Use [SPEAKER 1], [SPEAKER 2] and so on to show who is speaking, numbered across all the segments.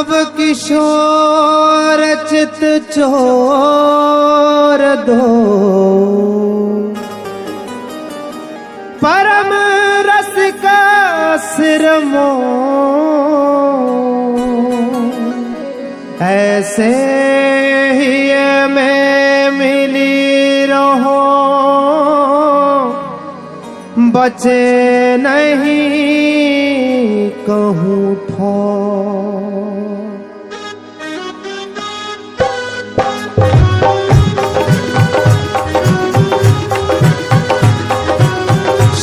[SPEAKER 1] नव किशोर चित चोर दो परम रस का सिर मो ऐसे ही मैं मिली रहो बचे नहीं कहूँ ठो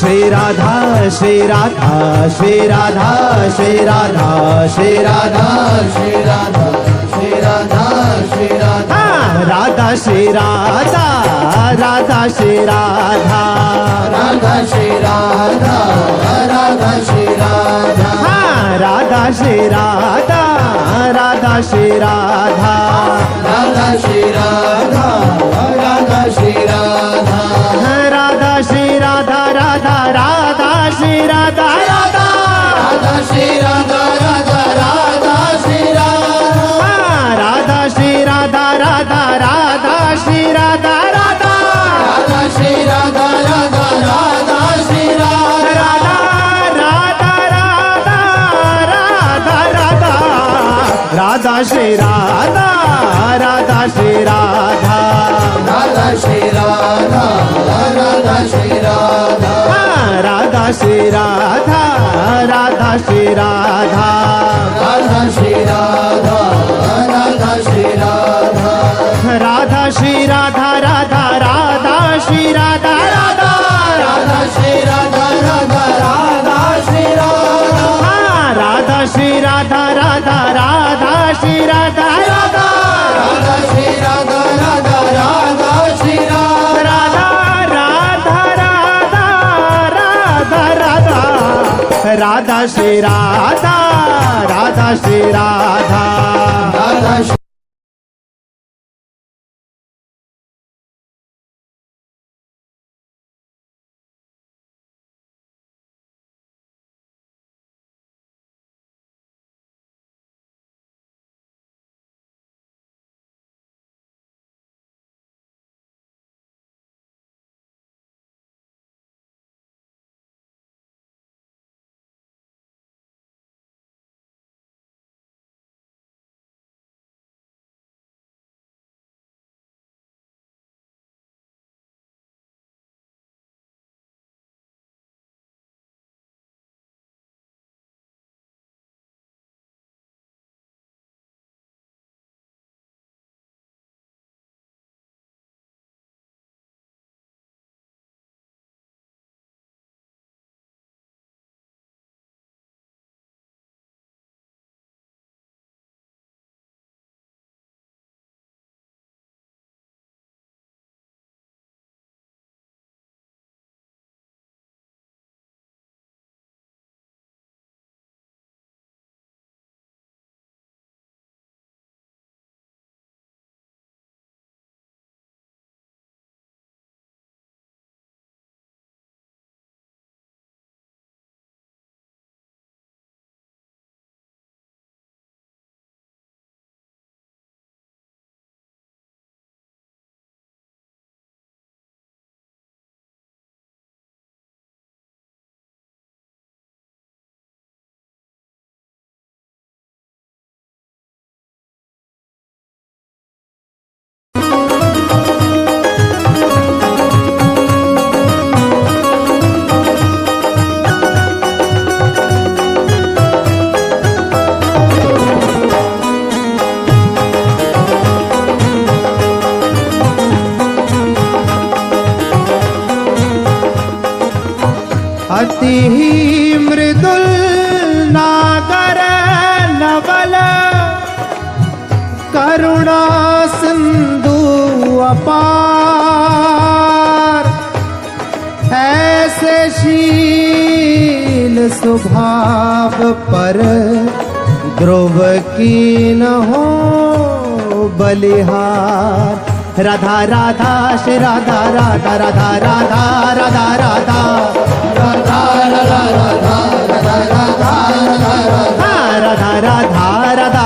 [SPEAKER 1] श्री राधा श्री राधा श्री राधा श्री राधा श्री राधा श्री राधा श्री राधा श्री राधा राधा श्री राधा राधा श्री राधा राधा श्री राधा राधा श्री राधा राधा श्री राधा राधा श्री राधा राधा श्री राधा राधा श्री राधा राधा श्री राधा राधा राधा श्री राधा राधा राधा श्री राधा राधा राधा श्री राधा राधा श्री राधा राधा राधा श्री राधा राधा राधा श्री राधा राधा राधा श्री राधा राधा राधा राधा राधा राधा श्री राधा राधा श्री राधा राधा श्री राधा राधा श्री राधा राधा श्री राधा राधा श्री राधा राधा श्री राधा राधा श्री राधा राधा श्री राधा राधा राधा श्री राधा राधा राधा श्री राधा राधा राधा श्री राधा राधा श्री राधा राधा राधा श्री राधा राधा राधा श्री राधा राधा राधा श्री राधा राधा राधा राधा राधा राधा श्री राधा राधा श्री राधा राधा अति मृदुल नागर नवल करुणा सिंधु अपार ऐसे शील स्वभाव पर ध्रुव की न हो बलिहार। राधा राधा श्री राधा राधा राधा राधा राधा राधा राधा राधा राधा राधा राधा राधा राधा राधा